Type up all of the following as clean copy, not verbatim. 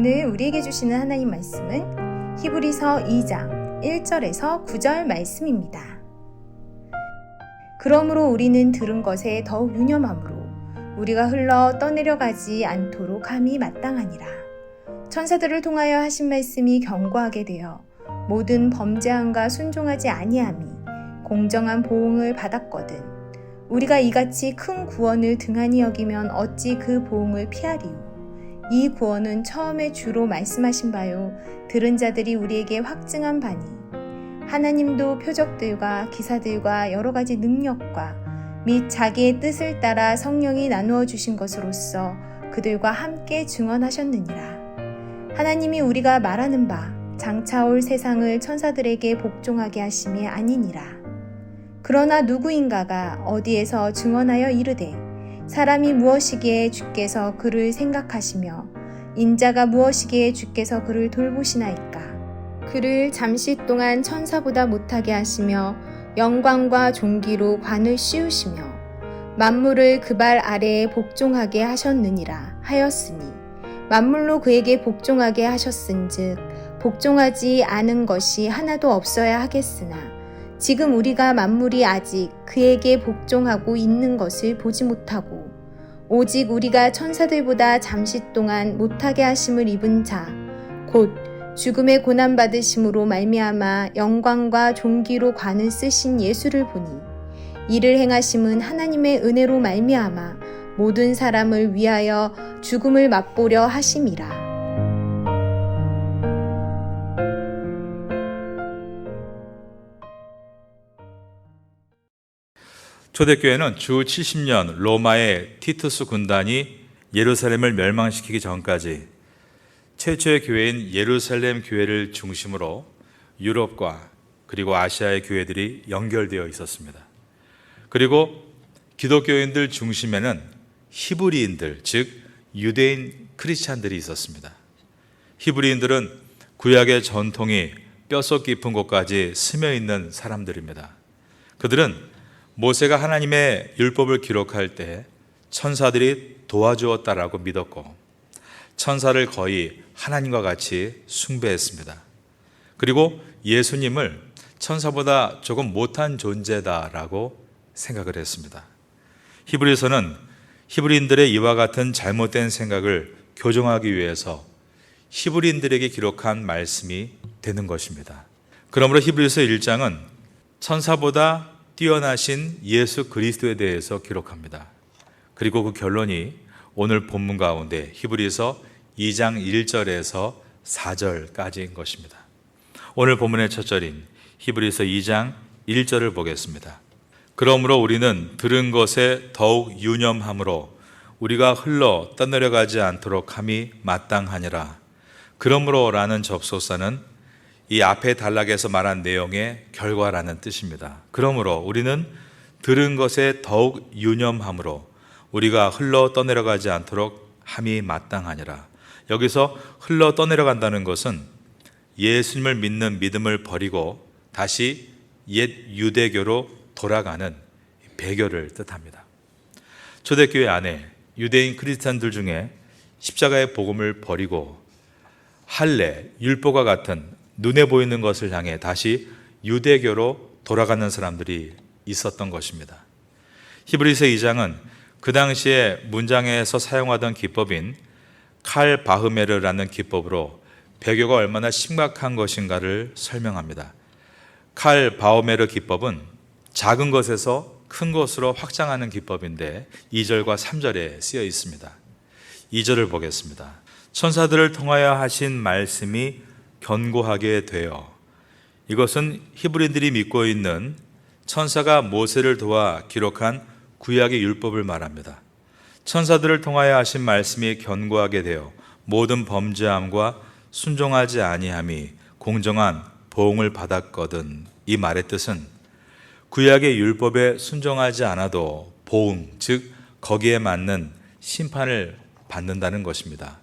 오늘 우리에게 주시는 하나님 말씀은 히브리서 2장 1절에서 9절 말씀입니다. 그러므로 우리는 들은 것에 더욱 유념함으로 우리가 흘러 떠내려가지 않도록 함이 마땅하니라. 천사들을 통하여 하신 말씀이 견고하게 되어 모든 범죄함과 순종하지 아니함이 공정한 보응을 받았거든. 우리가 이같이 큰 구원을 등한히 여기면 어찌 그 보응을 피하리요. 이 구원은 처음에 주로 말씀하신 바요 들은 자들이 우리에게 확증한 바니 하나님도 표적들과 기사들과 여러 가지 능력과 및 자기의 뜻을 따라 성령이 나누어 주신 것으로서 그들과 함께 증언하셨느니라. 하나님이 우리가 말하는 바 장차 올 세상을 천사들에게 복종하게 하심이 아니니라. 그러나 누구인가가 어디에서 증언하여 이르되 사람이 무엇이기에 주께서 그를 생각하시며 인자가 무엇이기에 주께서 그를 돌보시나이까. 그를 잠시 동안 천사보다 못하게 하시며 영광과 존귀로 관을 씌우시며 만물을 그 발 아래에 복종하게 하셨느니라 하였으니 만물로 그에게 복종하게 하셨은즉 복종하지 않은 것이 하나도 없어야 하겠으나 지금 우리가 만물이 아직 그에게 복종하고 있는 것을 보지 못하고 오직 우리가 천사들보다 잠시 동안 못하게 하심을 입은 자 곧 죽음의 고난받으심으로 말미암아 영광과 존귀로 관을 쓰신 예수를 보니 이를 행하심은 하나님의 은혜로 말미암아 모든 사람을 위하여 죽음을 맛보려 하심이라. 초대교회는 주 70년 로마의 티투스 군단이 예루살렘을 멸망시키기 전까지 최초의 교회인 예루살렘 교회를 중심으로 유럽과 그리고 아시아의 교회들이 연결되어 있었습니다. 그리고 기독교인들 중심에는 히브리인들, 즉 유대인 크리스찬들이 있었습니다. 히브리인들은 구약의 전통이 뼛속 깊은 곳까지 스며 있는 사람들입니다. 그들은 모세가 하나님의 율법을 기록할 때 천사들이 도와주었다라고 믿었고 천사를 거의 하나님과 같이 숭배했습니다. 그리고 예수님을 천사보다 조금 못한 존재다라고 생각을 했습니다. 히브리서는 히브리인들의 이와 같은 잘못된 생각을 교정하기 위해서 히브리인들에게 기록한 말씀이 되는 것입니다. 그러므로 히브리서 1장은 천사보다 뛰어나신 예수 그리스도에 대해서 기록합니다. 그리고 그 결론이 오늘 본문 가운데 히브리서 2장 1절에서 4절까지인 것입니다. 오늘 본문의 첫 절인 히브리서 2장 1절을 보겠습니다. 그러므로 우리는 들은 것에 더욱 유념함으로 우리가 흘러 떠내려가지 않도록 함이 마땅하니라. 그러므로라는 접속사는 이 앞에 단락에서 말한 내용의 결과라는 뜻입니다. 그러므로 우리는 들은 것에 더욱 유념함으로 우리가 흘러 떠내려가지 않도록 함이 마땅하니라. 여기서 흘러 떠내려간다는 것은 예수님을 믿는 믿음을 버리고 다시 옛 유대교로 돌아가는 배교를 뜻합니다. 초대교회 안에 유대인 크리스찬들 중에 십자가의 복음을 버리고 할례, 율법과 같은 눈에 보이는 것을 향해 다시 유대교로 돌아가는 사람들이 있었던 것입니다. 히브리서 2장은 그 당시에 문장에서 사용하던 기법인 칼 바흐메르라는 기법으로 배교가 얼마나 심각한 것인가를 설명합니다. 칼 바흐메르 기법은 작은 것에서 큰 것으로 확장하는 기법인데 2절과 3절에 쓰여 있습니다. 2절을 보겠습니다. 천사들을 통하여 하신 말씀이 견고하게 되어. 이것은 히브리인들이 믿고 있는 천사가 모세를 도와 기록한 구약의 율법을 말합니다. 천사들을 통하여 하신 말씀이 견고하게 되어 모든 범죄함과 순종하지 아니함이 공정한 보응을 받았거든. 이 말의 뜻은 구약의 율법에 순종하지 않아도 보응, 즉 거기에 맞는 심판을 받는다는 것입니다.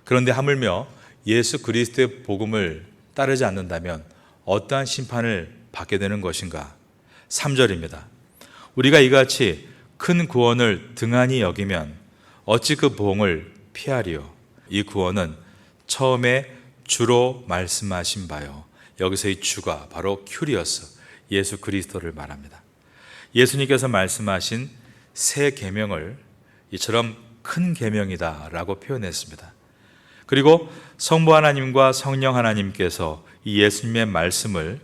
그런데 하물며 예수 그리스도의 복음을 따르지 않는다면 어떠한 심판을 받게 되는 것인가? 3절입니다. 우리가 이같이 큰 구원을 등한히 여기면 어찌 그 보응을 피하리요. 이 구원은 처음에 주로 말씀하신 바요. 여기서 이 주가 바로 큐리어스, 예수 그리스도를 말합니다. 예수님께서 말씀하신 새 계명을 이처럼 큰 계명이다라고 표현했습니다. 그리고 성부 하나님과 성령 하나님께서 이 예수님의 말씀을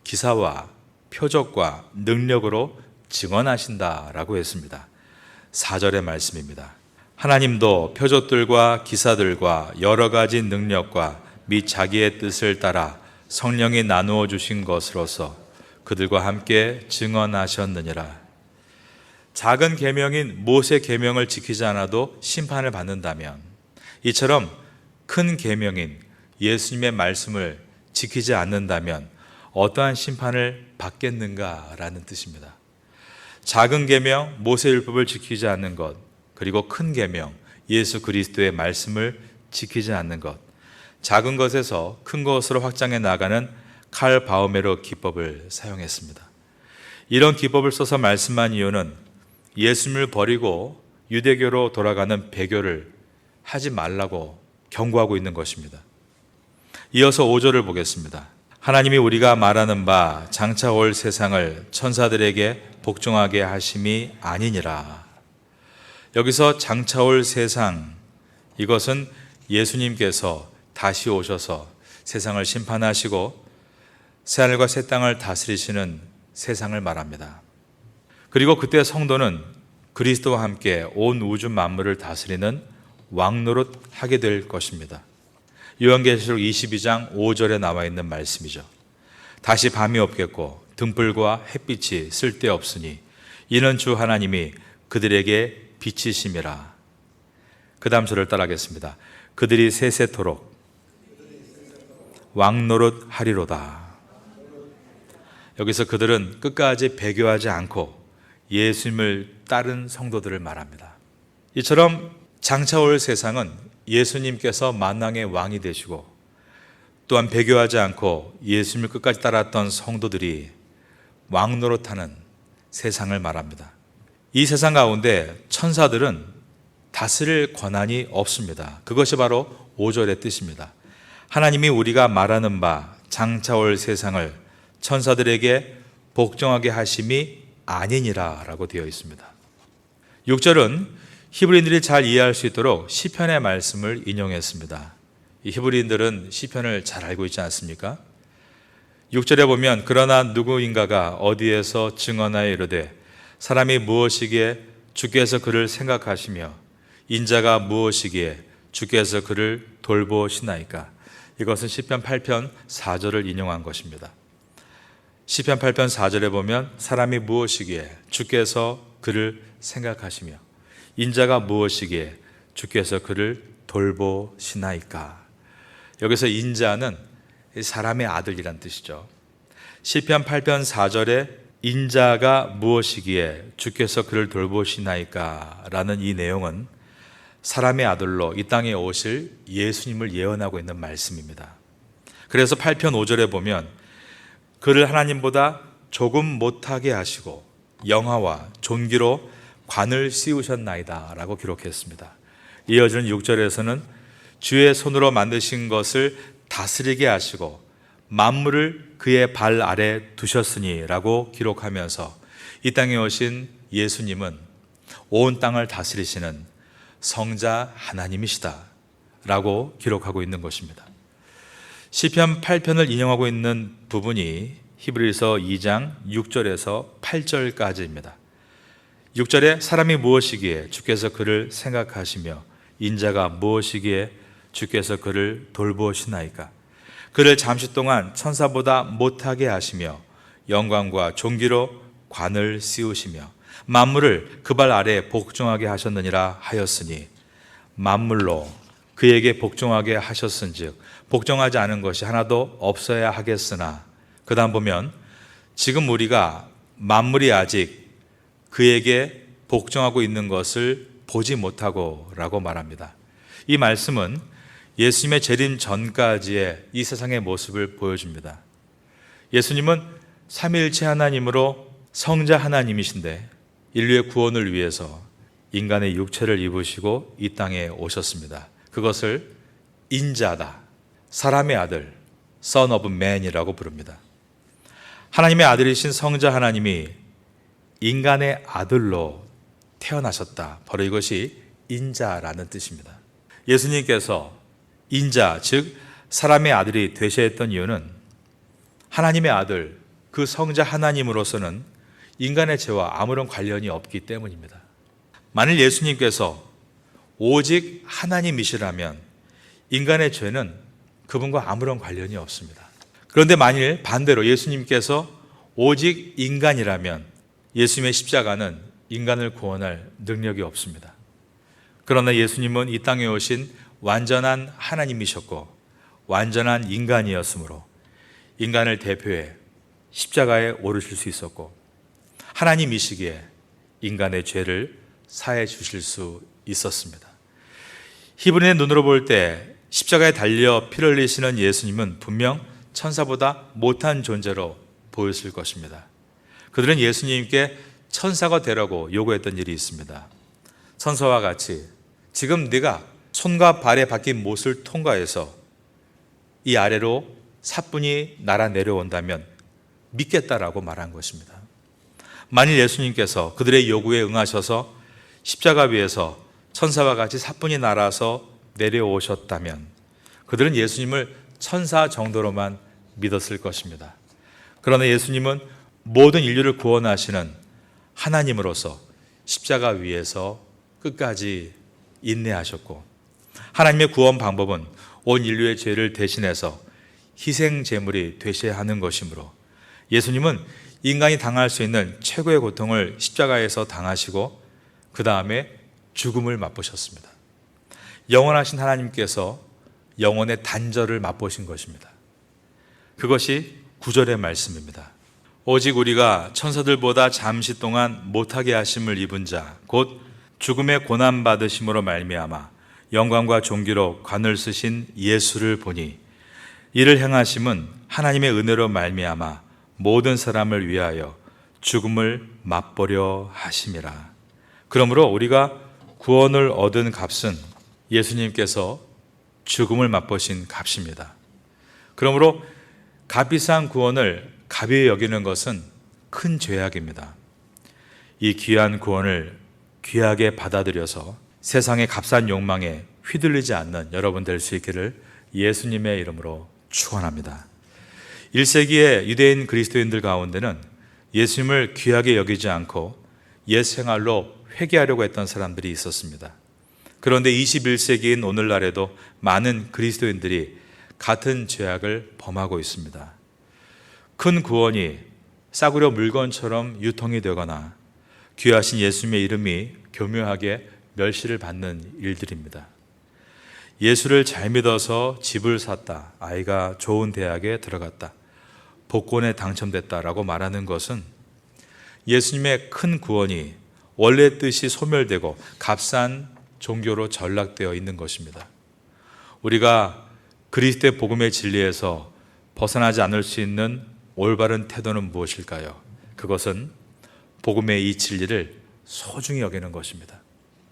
기사와 표적과 능력으로 증언하신다라고 했습니다. 4절의 말씀입니다. 하나님도 표적들과 기사들과 여러 가지 능력과 및 자기의 뜻을 따라 성령이 나누어 주신 것으로서 그들과 함께 증언하셨느니라. 작은 계명인 모세 계명을 지키지 않아도 심판을 받는다면, 이처럼 큰 계명인 예수님의 말씀을 지키지 않는다면 어떠한 심판을 받겠는가라는 뜻입니다. 작은 계명 모세 율법을 지키지 않는 것, 그리고 큰 계명 예수 그리스도의 말씀을 지키지 않는 것, 작은 것에서 큰 것으로 확장해 나가는 칼 바오메로 기법을 사용했습니다. 이런 기법을 써서 말씀한 이유는 예수님을 버리고 유대교로 돌아가는 배교를 하지 말라고 경고하고 있는 것입니다. 이어서 5절을 보겠습니다. 하나님이 우리가 말하는 바 장차 올 세상을 천사들에게 복종하게 하심이 아니니라. 여기서 장차 올 세상, 이것은 예수님께서 다시 오셔서 세상을 심판하시고 새하늘과 새 땅을 다스리시는 세상을 말합니다. 그리고 그때 성도는 그리스도와 함께 온 우주 만물을 다스리는 왕노릇 하게 될 것입니다. 요한계시록 22장 5절에 나와 있는 말씀이죠. 다시 밤이 없겠고 등불과 햇빛이 쓸데없으니 이는 주 하나님이 그들에게 빛이심이라. 그 다음 절을 따라하겠습니다. 그들이 세세토록 왕노릇 하리로다. 여기서 그들은 끝까지 배교하지 않고 예수님을 따른 성도들을 말합니다. 이처럼 장차 올 세상은 예수님께서 만왕의 왕이 되시고 또한 배교하지 않고 예수님을 끝까지 따랐던 성도들이 왕노릇하는 세상을 말합니다. 이 세상 가운데 천사들은 다스릴 권한이 없습니다. 그것이 바로 5절의 뜻입니다. 하나님이 우리가 말하는 바 장차 올 세상을 천사들에게 복종하게 하심이 아니니라 라고 되어 있습니다. 6절은 히브리인들이 잘 이해할 수 있도록 시편의 말씀을 인용했습니다. 이 히브리인들은 시편을 잘 알고 있지 않습니까? 6절에 보면 그러나 누구인가가 어디에서 증언하여 이르되 사람이 무엇이기에 주께서 그를 생각하시며 인자가 무엇이기에 주께서 그를 돌보시나이까. 이것은 시편 8편 4절을 인용한 것입니다. 시편 8편 4절에 보면 사람이 무엇이기에 주께서 그를 생각하시며 인자가 무엇이기에 주께서 그를 돌보시나이까. 여기서 인자는 사람의 아들이란 뜻이죠. 시편 8편 4절에 인자가 무엇이기에 주께서 그를 돌보시나이까 라는 이 내용은 사람의 아들로 이 땅에 오실 예수님을 예언하고 있는 말씀입니다. 그래서 8편 5절에 보면 그를 하나님보다 조금 못하게 하시고 영화와 존귀로 관을 씌우셨나이다 라고 기록했습니다. 이어지는 6절에서는 주의 손으로 만드신 것을 다스리게 하시고 만물을 그의 발 아래 두셨으니 라고 기록하면서 이 땅에 오신 예수님은 온 땅을 다스리시는 성자 하나님이시다 라고 기록하고 있는 것입니다. 시편 8편을 인용하고 있는 부분이 히브리서 2장 6절에서 8절까지입니다. 6절에 사람이 무엇이기에 주께서 그를 생각하시며 인자가 무엇이기에 주께서 그를 돌보시나이까. 그를 잠시 동안 천사보다 못하게 하시며 영광과 존귀로 관을 씌우시며 만물을 그 발 아래에 복종하게 하셨느니라 하였으니 만물로 그에게 복종하게 하셨은즉 복종하지 않은 것이 하나도 없어야 하겠으나. 그 다음 보면 지금 우리가 만물이 아직 그에게 복종하고 있는 것을 보지 못하고 라고 말합니다. 이 말씀은 예수님의 재림 전까지의 이 세상의 모습을 보여줍니다. 예수님은 삼위일체 하나님으로 성자 하나님이신데 인류의 구원을 위해서 인간의 육체를 입으시고 이 땅에 오셨습니다. 그것을 인자다. 사람의 아들, Son of Man이라고 부릅니다. 하나님의 아들이신 성자 하나님이 인간의 아들로 태어나셨다. 바로 이것이 인자라는 뜻입니다. 예수님께서 인자, 즉 사람의 아들이 되셔야 했던 이유는 하나님의 아들, 그 성자 하나님으로서는 인간의 죄와 아무런 관련이 없기 때문입니다. 만일 예수님께서 오직 하나님이시라면 인간의 죄는 그분과 아무런 관련이 없습니다. 그런데 만일 반대로 예수님께서 오직 인간이라면 예수님의 십자가는 인간을 구원할 능력이 없습니다. 그러나 예수님은 이 땅에 오신 완전한 하나님이셨고 완전한 인간이었으므로 인간을 대표해 십자가에 오르실 수 있었고 하나님이시기에 인간의 죄를 사해 주실 수 있었습니다. 히브리의 눈으로 볼 때 십자가에 달려 피를 흘리시는 예수님은 분명 천사보다 못한 존재로 보였을 것입니다. 그들은 예수님께 천사가 되라고 요구했던 일이 있습니다. 천사와 같이 지금 네가 손과 발에 박힌 못을 통과해서 이 아래로 사뿐히 날아 내려온다면 믿겠다라고 말한 것입니다. 만일 예수님께서 그들의 요구에 응하셔서 십자가 위에서 천사와 같이 사뿐히 날아서 내려오셨다면 그들은 예수님을 천사 정도로만 믿었을 것입니다. 그러나 예수님은 모든 인류를 구원하시는 하나님으로서 십자가 위에서 끝까지 인내하셨고 하나님의 구원 방법은 온 인류의 죄를 대신해서 희생 제물이 되셔야 하는 것이므로 예수님은 인간이 당할 수 있는 최고의 고통을 십자가에서 당하시고 그 다음에 죽음을 맛보셨습니다. 영원하신 하나님께서 영혼의 단절을 맛보신 것입니다. 그것이 9절의 말씀입니다. 오직 우리가 천사들보다 잠시 동안 못하게 하심을 입은 자 곧 죽음의 고난 받으심으로 말미암아 영광과 존귀로 관을 쓰신 예수를 보니 이를 행하심은 하나님의 은혜로 말미암아 모든 사람을 위하여 죽음을 맛보려 하심이라. 그러므로 우리가 구원을 얻은 값은 예수님께서 죽음을 맛보신 값입니다. 그러므로 값비싼 구원을 가벼이 여기는 것은 큰 죄악입니다. 이 귀한 구원을 귀하게 받아들여서 세상의 값싼 욕망에 휘둘리지 않는 여러분 될 수 있기를 예수님의 이름으로 축원합니다. 1세기의 유대인 그리스도인들 가운데는 예수님을 귀하게 여기지 않고 옛 생활로 회개하려고 했던 사람들이 있었습니다. 그런데 21세기인 오늘날에도 많은 그리스도인들이 같은 죄악을 범하고 있습니다. 큰 구원이 싸구려 물건처럼 유통이 되거나 귀하신 예수님의 이름이 교묘하게 멸시를 받는 일들입니다. 예수를 잘 믿어서 집을 샀다, 아이가 좋은 대학에 들어갔다, 복권에 당첨됐다라고 말하는 것은 예수님의 큰 구원이 원래 뜻이 소멸되고 값싼 종교로 전락되어 있는 것입니다. 우리가 그리스도의 복음의 진리에서 벗어나지 않을 수 있는 올바른 태도는 무엇일까요? 그것은 복음의 이 진리를 소중히 여기는 것입니다.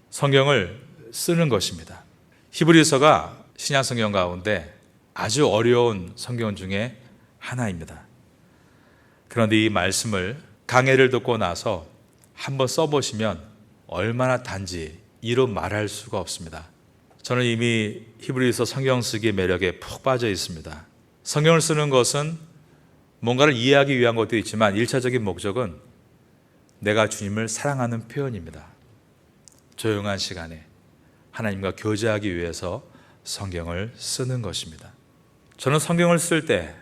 성경을 쓰는 것입니다. 히브리서가 신약 성경 가운데 아주 어려운 성경 중에 하나입니다. 그런데 이 말씀을 강해를 듣고 나서 한번 써보시면 얼마나 단지 이로 말할 수가 없습니다. 저는 이미 히브리서 성경 쓰기 매력에 푹 빠져 있습니다. 성경을 쓰는 것은 뭔가를 이해하기 위한 것도 있지만 1차적인 목적은 내가 주님을 사랑하는 표현입니다. 조용한 시간에 하나님과 교제하기 위해서 성경을 쓰는 것입니다. 저는 성경을 쓸 때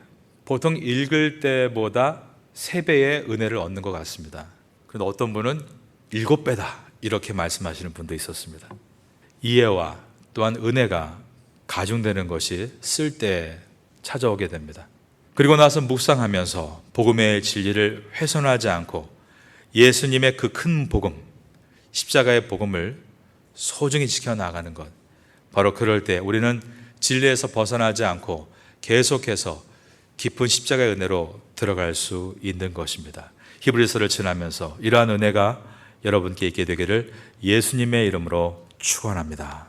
보통 읽을 때보다 3배의 은혜를 얻는 것 같습니다. 그런데 어떤 분은 7배다 이렇게 말씀하시는 분도 있었습니다. 이해와 또한 은혜가 가중되는 것이 쓸 때 찾아오게 됩니다. 그리고 나서 묵상하면서 복음의 진리를 훼손하지 않고 예수님의 그 큰 복음, 십자가의 복음을 소중히 지켜나가는 것, 바로 그럴 때 우리는 진리에서 벗어나지 않고 계속해서 깊은 십자가의 은혜로 들어갈 수 있는 것입니다. 히브리서를 지나면서 이러한 은혜가 여러분께 있게 되기를 예수님의 이름으로 축원합니다.